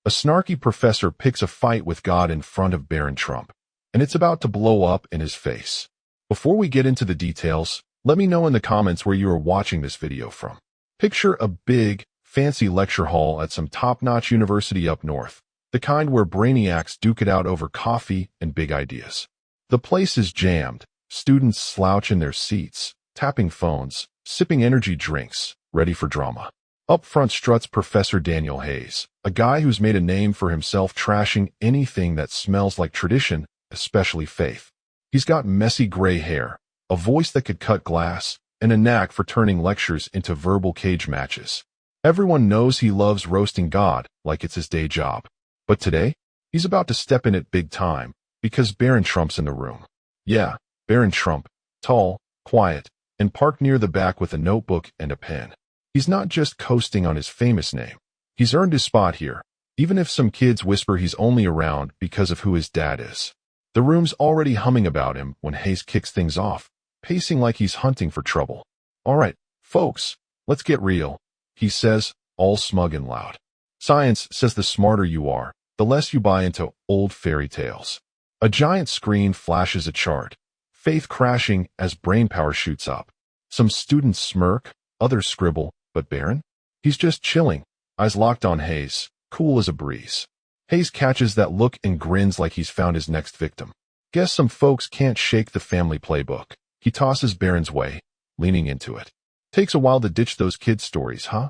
A snarky professor picks a fight with God in front of Barron Trump, and it's about to blow up in his face. Before we get into the details, let me know in the comments where you are watching this video from. Picture a big, fancy lecture hall at some top-notch university up north, the kind where brainiacs duke it out over coffee and big ideas. The place is jammed, students slouch in their seats, tapping phones, sipping energy drinks, ready for drama. Up front struts Professor Daniel Hayes, a guy who's made a name for himself trashing anything that smells like tradition, especially faith. He's got messy gray hair, a voice that could cut glass, and a knack for turning lectures into verbal cage matches. Everyone knows he loves roasting God like it's his day job. But today, he's about to step in it big time, because Barron Trump's in the room. Yeah, Barron Trump, tall, quiet, and parked near the back with a notebook and a pen. He's not just coasting on his famous name. He's earned his spot here, even if some kids whisper he's only around because of who his dad is. The room's already humming about him when Hayes kicks things off, pacing like he's hunting for trouble. All right, folks, let's get real, he says, all smug and loud. Science says the smarter you are, the less you buy into old fairy tales. A giant screen flashes a chart, faith crashing as brainpower shoots up. Some students smirk, others scribble, but Barron? He's just chilling, eyes locked on Hayes, cool as a breeze. Hayes catches that look and grins like he's found his next victim. Guess some folks can't shake the family playbook. He tosses Barron's way, leaning into it. Takes a while to ditch those kid stories, huh?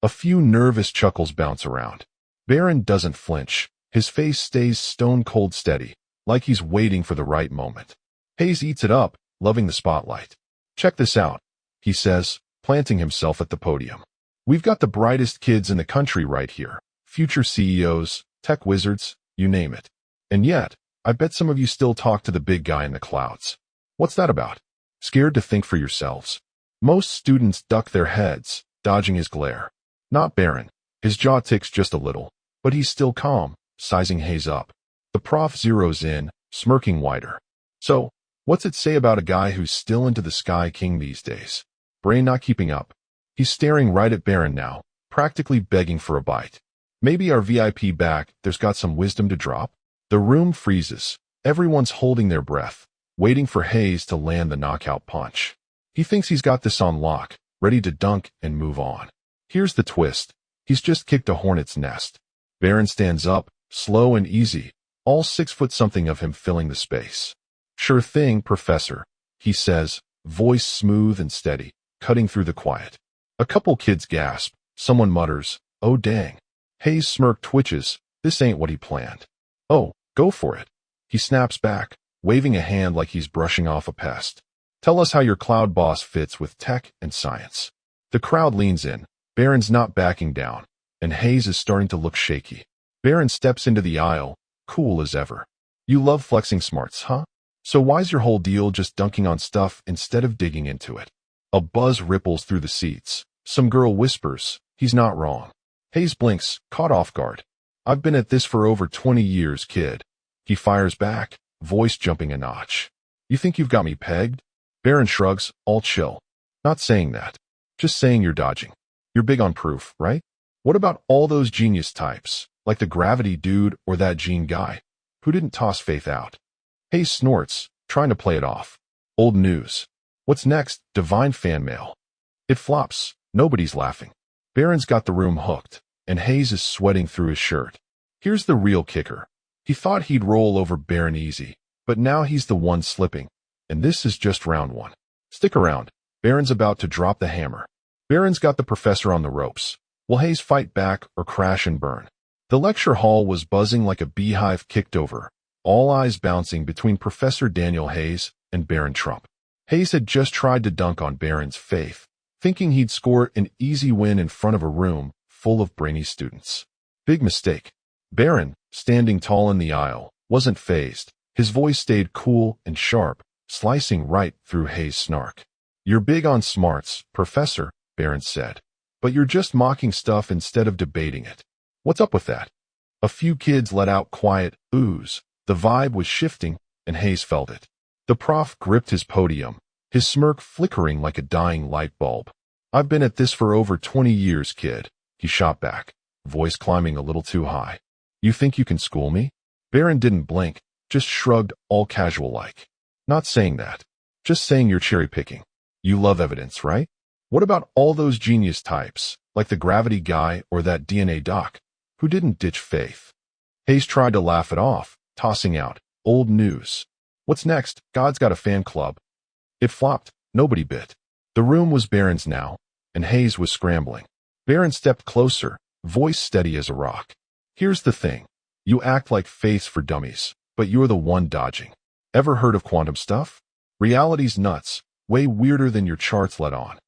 A few nervous chuckles bounce around. Barron doesn't flinch. His face stays stone-cold steady, like he's waiting for the right moment. Hayes eats it up, loving the spotlight. Check this out, he says, planting himself at the podium. We've got the brightest kids in the country right here. Future CEOs, tech wizards, you name it. And yet, I bet some of you still talk to the big guy in the clouds. What's that about? Scared to think for yourselves? Most students duck their heads, dodging his glare. Not Barron. His jaw ticks just a little, but he's still calm, sizing Hayes up. The prof zeroes in, smirking wider. So, what's it say about a guy who's still into the sky king these days? Brain not keeping up. He's staring right at Barron now, practically begging for a bite. Maybe our VIP back there's got some wisdom to drop? The room freezes. Everyone's holding their breath, waiting for Hayes to land the knockout punch. He thinks he's got this on lock, ready to dunk and move on. Here's the twist. He's just kicked a hornet's nest. Barron stands up, slow and easy, all 6 foot something of him filling the space. Sure thing, Professor, he says, voice smooth and steady, cutting through the quiet. A couple kids gasp. Someone mutters, oh dang. Hayes' smirk twitches. This ain't what he planned. Oh, go for it. He snaps back, waving a hand like he's brushing off a pest. Tell us how your cloud boss fits with tech and science. The crowd leans in. Barron's not backing down, and Hayes is starting to look shaky. Barron steps into the aisle, cool as ever. You love flexing smarts, huh? So why's your whole deal just dunking on stuff instead of digging into it? A buzz ripples through the seats. Some girl whispers, he's not wrong. Hayes blinks, caught off guard. I've been at this for over 20 years, kid. He fires back, voice jumping a notch. You think you've got me pegged? Barron shrugs, all chill. Not saying that. Just saying you're dodging. You're big on proof, right? What about all those genius types, like the gravity dude or that Gene guy, who didn't toss faith out? Hayes snorts, trying to play it off. Old news. What's next? Divine fan mail. It flops. Nobody's laughing. Barron's got the room hooked, and Hayes is sweating through his shirt. Here's the real kicker. He thought he'd roll over Barron easy, but now he's the one slipping. And this is just round 1. Stick around. Barron's about to drop the hammer. Barron's got the professor on the ropes. Will Hayes fight back or crash and burn? The lecture hall was buzzing like a beehive kicked over, all eyes bouncing between Professor Daniel Hayes and Barron Trump. Hayes had just tried to dunk on Barron's faith, thinking he'd score an easy win in front of a room full of brainy students. Big mistake. Barron, standing tall in the aisle, wasn't fazed. His voice stayed cool and sharp, slicing right through Hayes' snark. You're big on smarts, Professor, Barron said, but you're just mocking stuff instead of debating it. What's up with that? A few kids let out quiet oohs. The vibe was shifting, and Hayes felt it. The prof gripped his podium, his smirk flickering like a dying light bulb. I've been at this for over 20 years, kid, he shot back, voice climbing a little too high. You think you can school me? Barron didn't blink, just shrugged all casual-like. Not saying that. Just saying you're cherry-picking. You love evidence, right? What about all those genius types, like the gravity guy or that DNA doc, who didn't ditch faith? Hayes tried to laugh it off, tossing out, old news. What's next? God's got a fan club. It flopped. Nobody bit. The room was Barron's now, and Hayes was scrambling. Barron stepped closer, voice steady as a rock. Here's the thing. You act like faith's for dummies, but you're the one dodging. Ever heard of quantum stuff? Reality's nuts, way weirder than your charts let on.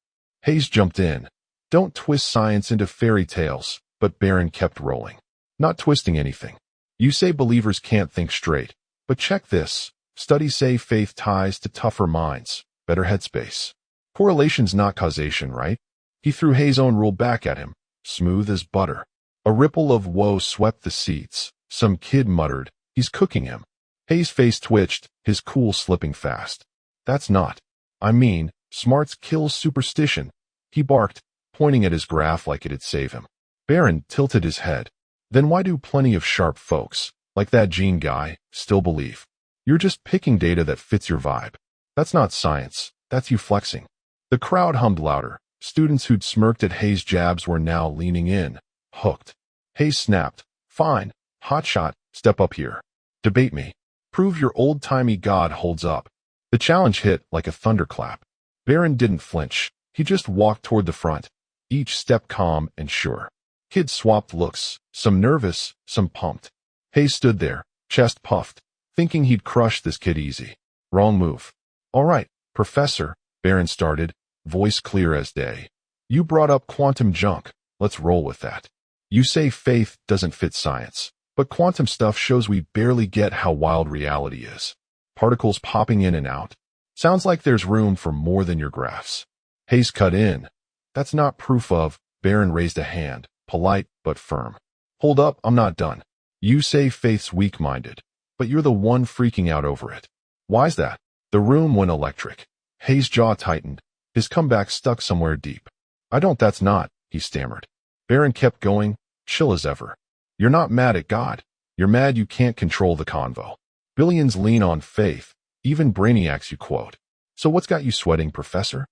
Hayes jumped in. Don't twist science into fairy tales, but Barron kept rolling. Not twisting anything. You say believers can't think straight, but check this. Studies say faith ties to tougher minds, better headspace. Correlation's not causation, right? He threw Hayes' own rule back at him, smooth as butter. A ripple of woe swept the seats. Some kid muttered, he's cooking him. Hayes' face twitched, his cool slipping fast. That's not. I mean, smarts kills superstition. He barked, pointing at his graph like it'd save him. Barron tilted his head. Then why do plenty of sharp folks, like that Gene guy, still believe? You're just picking data that fits your vibe. That's not science, that's you flexing. The crowd hummed louder. Students who'd smirked at Hayes' jabs were now leaning in, hooked. Hayes snapped. Fine, hotshot, step up here. Debate me. Prove your old-timey God holds up. The challenge hit like a thunderclap. Barron didn't flinch. He just walked toward the front, each step calm and sure. Kids swapped looks, some nervous, some pumped. Hayes stood there, chest puffed, thinking he'd crush this kid easy. Wrong move. All right, Professor, Barron started, voice clear as day. You brought up quantum junk. Let's roll with that. You say faith doesn't fit science, but quantum stuff shows we barely get how wild reality is. Particles popping in and out. Sounds like there's room for more than your graphs. Hayes cut in. That's not proof of. Barron raised a hand, polite but firm. Hold up, I'm not done. You say faith's weak-minded, but you're the one freaking out over it. Why's that? The room went electric. Hayes' jaw tightened. His comeback stuck somewhere deep. That's not, he stammered. Barron kept going, chill as ever. You're not mad at God. You're mad you can't control the convo. Billions lean on faith, even brainiacs you quote. So what's got you sweating, Professor?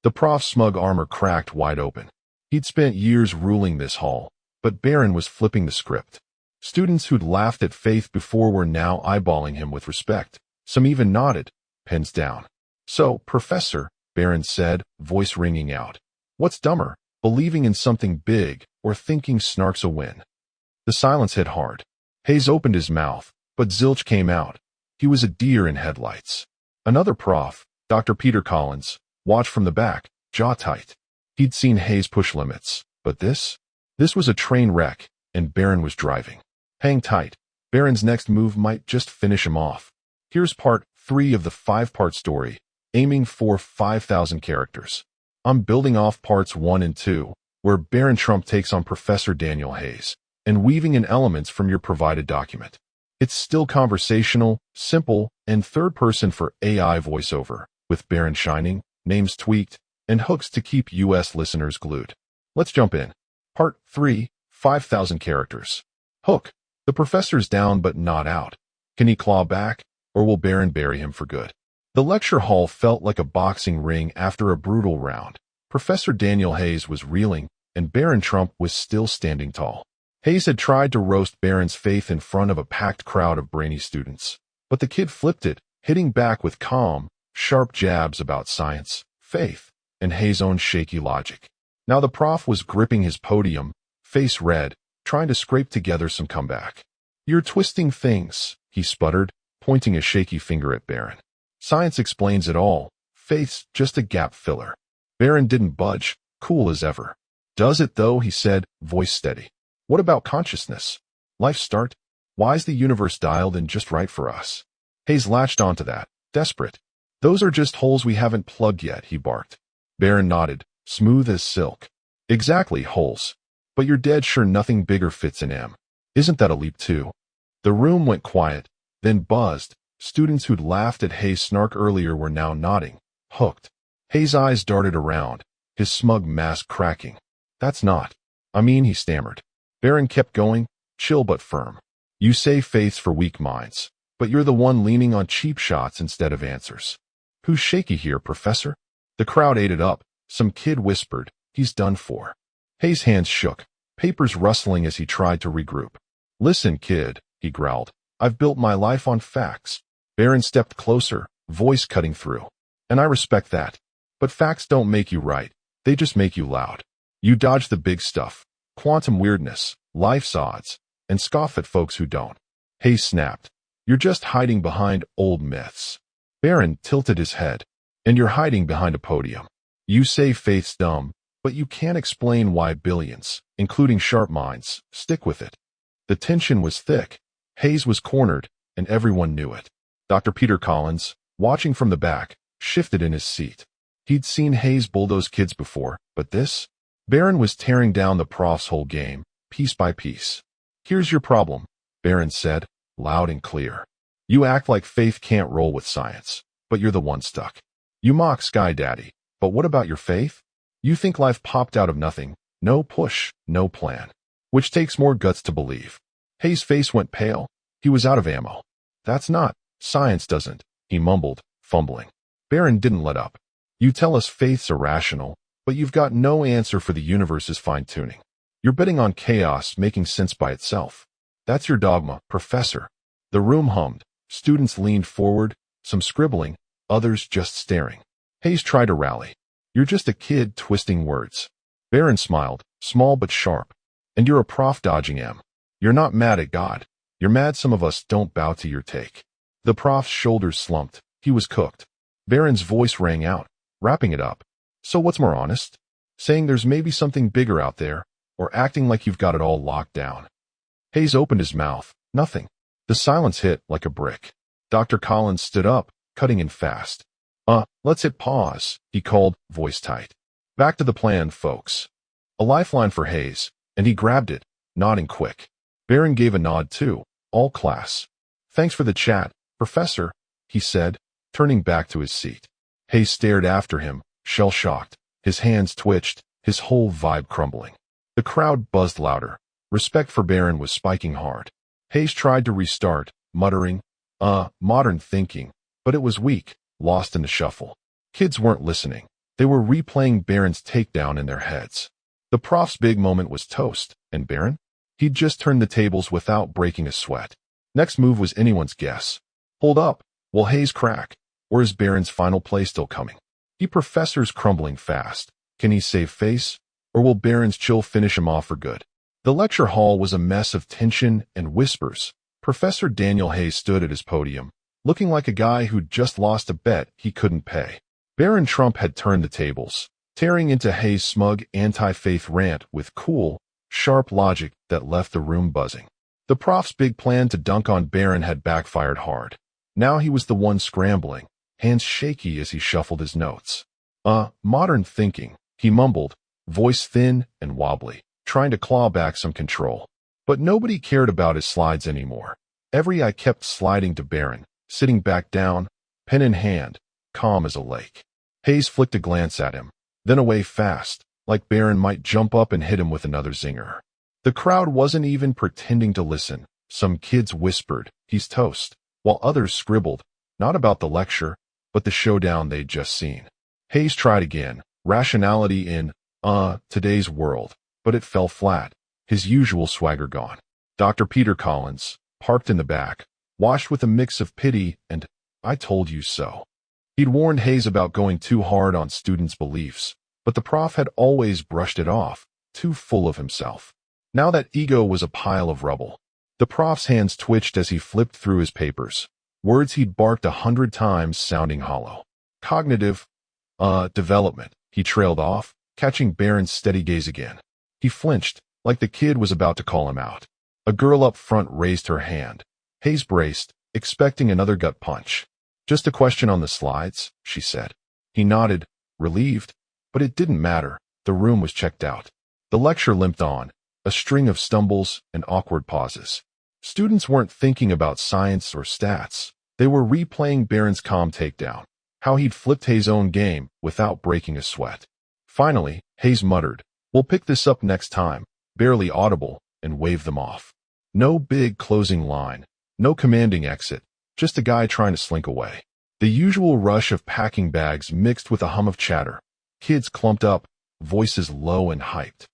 The prof's smug armor cracked wide open. He'd spent years ruling this hall, but Barron was flipping the script. Students who'd laughed at faith before were now eyeballing him with respect. Some even nodded, pens down. So, Professor, Barron said, voice ringing out. What's dumber, believing in something big or thinking snark's a win? The silence hit hard. Hayes opened his mouth, but zilch came out. He was a deer in headlights. Another prof, Dr. Peter Collins, watched from the back, jaw tight. He'd seen Hayes push limits, but this was a train wreck, and Barron was driving. Hang tight. Barron's next move might just finish him off. Here's part 3 of the 5-part story, aiming for 5,000 characters. I'm building off parts 1 and 2, where Barron Trump takes on Professor Daniel Hayes, and weaving in elements from your provided document. It's still conversational, simple, and third-person for AI voiceover, with Barron shining, names tweaked, and hooks to keep US listeners glued. Let's jump in. Part 3, 5,000 characters. Hook. The professor's down but not out. Can he claw back, or will Barron bury him for good? The lecture hall felt like a boxing ring after a brutal round. Professor Daniel Hayes was reeling, and Barron Trump was still standing tall. Hayes had tried to roast Barron's faith in front of a packed crowd of brainy students, but the kid flipped it, hitting back with calm, sharp jabs about science, faith, and Hayes' own shaky logic. Now the prof was gripping his podium, face red, trying to scrape together some comeback. You're twisting things, he sputtered, pointing a shaky finger at Barron. Science explains it all. Faith's just a gap filler. Barron didn't budge, cool as ever. Does it though, he said, voice steady. What about consciousness? Life's start? Why's the universe dialed in just right for us? Hayes latched onto that, desperate. Those are just holes we haven't plugged yet, he barked. Barron nodded, smooth as silk. Exactly, holes. But you're dead sure nothing bigger fits in M. Isn't that a leap too? The room went quiet, then buzzed. Students who'd laughed at Hayes' snark earlier were now nodding, hooked. Hayes' eyes darted around, his smug mask cracking. That's not. I mean, he stammered. Barron kept going, chill but firm. You say faith's for weak minds, but you're the one leaning on cheap shots instead of answers. Who's shaky here, Professor? The crowd ate it up. Some kid whispered, he's done for. Hayes' hands shook, papers rustling as he tried to regroup. Listen, kid, he growled. I've built my life on facts. Barron stepped closer, voice cutting through. And I respect that. But facts don't make you right. They just make you loud. You dodge the big stuff, quantum weirdness, life's odds, and scoff at folks who don't. Hayes snapped. You're just hiding behind old myths. Barron tilted his head. And you're hiding behind a podium. You say faith's dumb, but you can't explain why billions, including sharp minds, stick with it. The tension was thick. Hayes was cornered, and everyone knew it. Dr. Peter Collins, watching from the back, shifted in his seat. He'd seen Hayes bulldoze kids before, but this? Barron was tearing down the prof's whole game, piece by piece. Here's your problem, Barron said, loud and clear. You act like faith can't roll with science, but you're the one stuck. You mock Sky Daddy, but what about your faith? You think life popped out of nothing, no push, no plan. Which takes more guts to believe. Hayes' face went pale. He was out of ammo. That's not. Science doesn't, he mumbled, fumbling. Barron didn't let up. You tell us faith's irrational, but you've got no answer for the universe's fine-tuning. You're betting on chaos making sense by itself. That's your dogma, Professor. The room hummed. Students leaned forward, some scribbling, others just staring. Hayes tried to rally. You're just a kid twisting words. Barron smiled, small but sharp. And you're a prof dodging M. You're not mad at God. You're mad some of us don't bow to your take. The prof's shoulders slumped. He was cooked. Barron's voice rang out, wrapping it up. So what's more honest? Saying there's maybe something bigger out there, or acting like you've got it all locked down? Hayes opened his mouth. Nothing. The silence hit like a brick. Dr. Collins stood up, cutting in fast. Let's hit pause, he called, voice tight. Back to the plan, folks. A lifeline for Hayes, and he grabbed it, nodding quick. Barron gave a nod too, all class. Thanks for the chat, Professor, he said, turning back to his seat. Hayes stared after him, shell-shocked. His hands twitched, his whole vibe crumbling. The crowd buzzed louder. Respect for Barron was spiking hard. Hayes tried to restart, muttering, modern thinking, but it was weak, lost in the shuffle. Kids weren't listening. They were replaying Barron's takedown in their heads. The prof's big moment was toast, and Barron? He'd just turned the tables without breaking a sweat. Next move was anyone's guess. Hold up, will Hayes crack? Or is Barron's final play still coming? The professor's crumbling fast. Can he save face? Or will Barron's chill finish him off for good? The lecture hall was a mess of tension and whispers. Professor Daniel Hayes stood at his podium, looking like a guy who'd just lost a bet he couldn't pay. Barron Trump had turned the tables, tearing into Hayes' smug anti-faith rant with cool, sharp logic that left the room buzzing. The prof's big plan to dunk on Barron had backfired hard. Now he was the one scrambling, hands shaky as he shuffled his notes. Modern thinking, he mumbled, voice thin and wobbly, trying to claw back some control. But nobody cared about his slides anymore. Every eye kept sliding to Barron, sitting back down, pen in hand, calm as a lake. Hayes flicked a glance at him, then away fast, like Barron might jump up and hit him with another zinger. The crowd wasn't even pretending to listen. Some kids whispered, he's toast, while others scribbled, not about the lecture, but the showdown they'd just seen. Hayes tried again, rationality in, today's world, but it fell flat, his usual swagger gone. Dr. Peter Collins, parked in the back, washed with a mix of pity and, I told you so. He'd warned Hayes about going too hard on students' beliefs, but the prof had always brushed it off, too full of himself. Now that ego was a pile of rubble. The prof's hands twitched as he flipped through his papers, words he'd barked 100 times sounding hollow. Cognitive, development, he trailed off, catching Barron's steady gaze again. He flinched, like the kid was about to call him out. A girl up front raised her hand. Hayes braced, expecting another gut punch. Just a question on the slides, she said. He nodded, relieved, but it didn't matter. The room was checked out. The lecture limped on, a string of stumbles and awkward pauses. Students weren't thinking about science or stats. They were replaying Barron's calm takedown, how he'd flipped Hayes' own game without breaking a sweat. Finally, Hayes muttered, we'll pick this up next time, barely audible, and waved them off. No big closing line, no commanding exit, just a guy trying to slink away. The usual rush of packing bags mixed with a hum of chatter. Kids clumped up, voices low and hyped.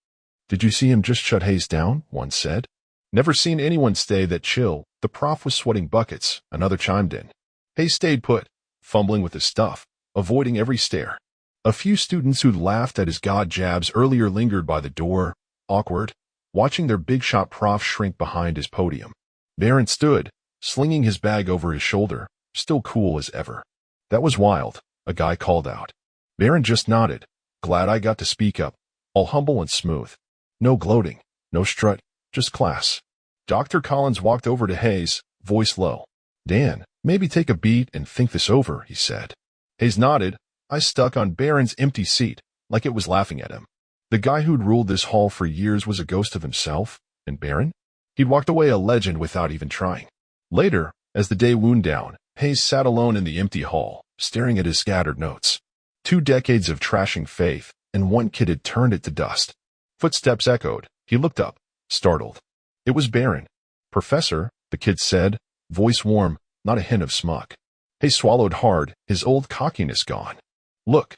"Did you see him just shut Hayes down?" one said. "Never seen anyone stay that chill. The prof was sweating buckets," another chimed in. Hayes stayed put, fumbling with his stuff, avoiding every stare. A few students who'd laughed at his god jabs earlier lingered by the door, awkward, watching their big shot prof shrink behind his podium. Barron stood, slinging his bag over his shoulder, still cool as ever. "That was wild," a guy called out. Barron just nodded. "Glad I got to speak up," all humble and smooth. No gloating, no strut, just class. Dr. Collins walked over to Hayes, voice low. "Dan, maybe take a beat and think this over," he said. Hayes nodded, eyes stuck on Barron's empty seat, like it was laughing at him. The guy who'd ruled this hall for years was a ghost of himself, and Barron? He'd walked away a legend without even trying. Later, as the day wound down, Hayes sat alone in the empty hall, staring at his scattered notes. 2 decades of trashing faith, and one kid had turned it to dust. Footsteps echoed. He looked up, startled. It was Barron. "Professor," the kid said, voice warm, not a hint of smug. Hayes swallowed hard, his old cockiness gone. "Look,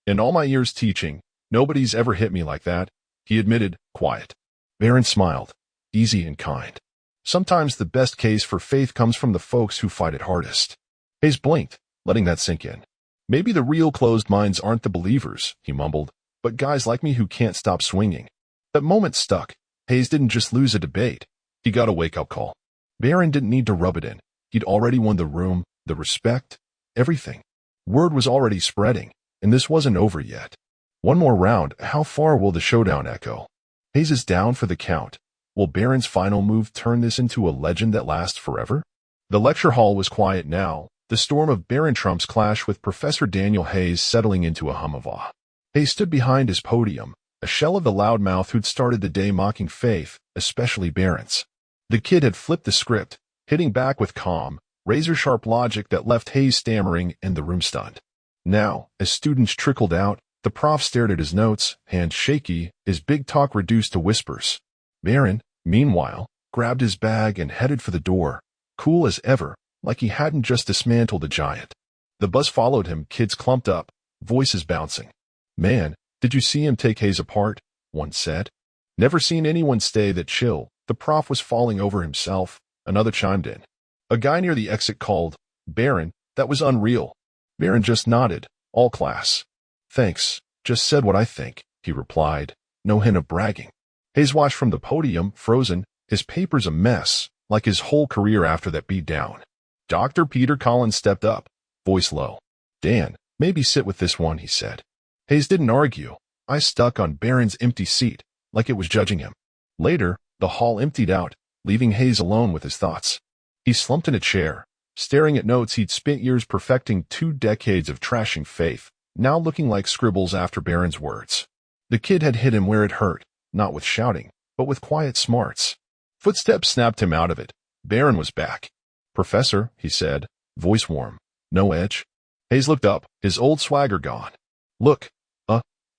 in all my years teaching, nobody's ever hit me like that," he admitted, quiet. Barron smiled, easy and kind. "Sometimes the best case for faith comes from the folks who fight it hardest." Hayes blinked, letting that sink in. "Maybe the real closed minds aren't the believers," he mumbled, "but guys like me who can't stop swinging." That moment stuck. Hayes didn't just lose a debate. He got a wake-up call. Barron didn't need to rub it in. He'd already won the room, the respect, everything. Word was already spreading, and this wasn't over yet. One more round, how far will the showdown echo? Hayes is down for the count. Will Barron's final move turn this into a legend that lasts forever? The lecture hall was quiet now, the storm of Barron Trump's clash with Professor Daniel Hayes settling into a hum of awe. Hayes stood behind his podium, a shell of the loudmouth who'd started the day mocking faith, especially Barron's. The kid had flipped the script, hitting back with calm, razor-sharp logic that left Hayes stammering and the room stunned. Now, as students trickled out, the prof stared at his notes, hands shaky, his big talk reduced to whispers. Barron, meanwhile, grabbed his bag and headed for the door, cool as ever, like he hadn't just dismantled a giant. The bus followed him, kids clumped up, voices bouncing. "Man, did you see him take Hayes apart?" one said. "Never seen anyone stay that chill. The prof was falling over himself," another chimed in. A guy near the exit called, "Barron, that was unreal." Barron just nodded, all class. "Thanks, just said what I think," he replied, no hint of bragging. Hayes watched from the podium, frozen, his papers a mess, like his whole career after that beat down. Dr. Peter Collins stepped up, voice low. "Dan, maybe sit with this one," he said. Hayes didn't argue. Eyes stuck on Barron's empty seat, like it was judging him. Later, the hall emptied out, leaving Hayes alone with his thoughts. He slumped in a chair, staring at notes he'd spent years perfecting, 2 decades of trashing faith, now looking like scribbles after Barron's words. The kid had hit him where it hurt, not with shouting, but with quiet smarts. Footsteps snapped him out of it. Barron was back. "Professor," he said, voice warm, no edge. Hayes looked up, his old swagger gone. "Look,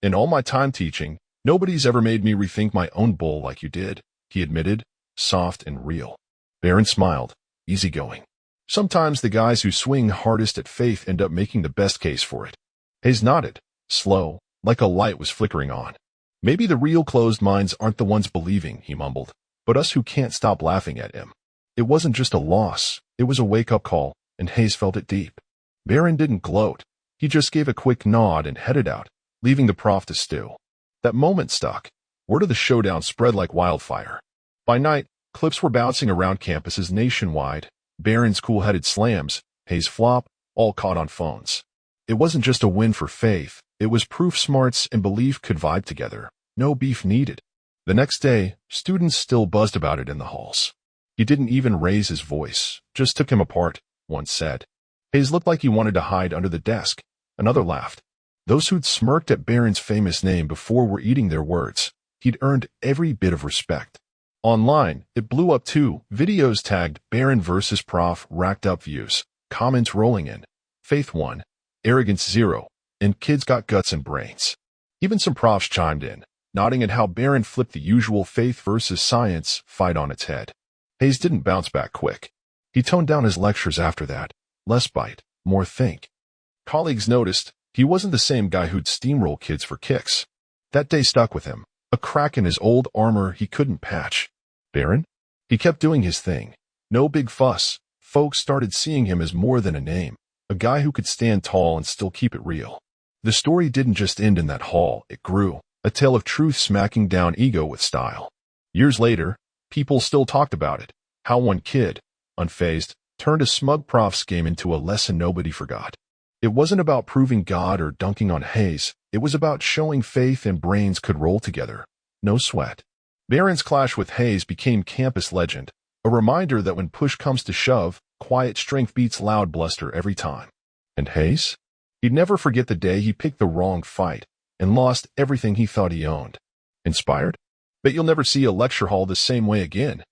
in all my time teaching, nobody's ever made me rethink my own bull like you did," he admitted, soft and real. Barron smiled, easygoing. "Sometimes the guys who swing hardest at faith end up making the best case for it." Hayes nodded, slow, like a light was flickering on. "Maybe the real closed minds aren't the ones believing," he mumbled, "but us who can't stop laughing at him." It wasn't just a loss, it was a wake-up call, and Hayes felt it deep. Barron didn't gloat. He just gave a quick nod and headed out, leaving the prof to stew. That moment stuck. Word of the showdown spread like wildfire. By night, clips were bouncing around campuses nationwide. Barron's cool-headed slams, Hayes' flop, all caught on phones. It wasn't just a win for faith. It was proof smarts and belief could vibe together. No beef needed. The next day, students still buzzed about it in the halls. He didn't even raise his voice, just took him apart, one said. Hayes looked like he wanted to hide under the desk. Another laughed. Those who'd smirked at Barron's famous name before were eating their words. He'd earned every bit of respect. Online, it blew up too. Videos tagged Barron versus Prof racked up views. Comments rolling in. Faith 1, arrogance 0, and kids got guts and brains. Even some profs chimed in. nodding at how Barron flipped the usual faith versus science fight on its head. Hayes didn't bounce back quick. He toned down his lectures after that. Less bite, more think. Colleagues noticed he wasn't the same guy who'd steamroll kids for kicks. That day stuck with him, a crack in his old armor he couldn't patch. Barron? He kept doing his thing. No big fuss. Folks started seeing him as more than a name, a guy who could stand tall and still keep it real. The story didn't just end in that hall, it grew, a tale of truth smacking down ego with style. Years later, people still talked about it, how one kid, unfazed, turned a smug prof's game into a lesson nobody forgot. It wasn't about proving God or dunking on Hayes, it was about showing faith and brains could roll together. No sweat. Barron's clash with Hayes became campus legend, a reminder that when push comes to shove, quiet strength beats loud bluster every time. And Hayes? He'd never forget the day he picked the wrong fight and lost everything he thought he owned. Inspired? Bet you'll never see a lecture hall the same way again.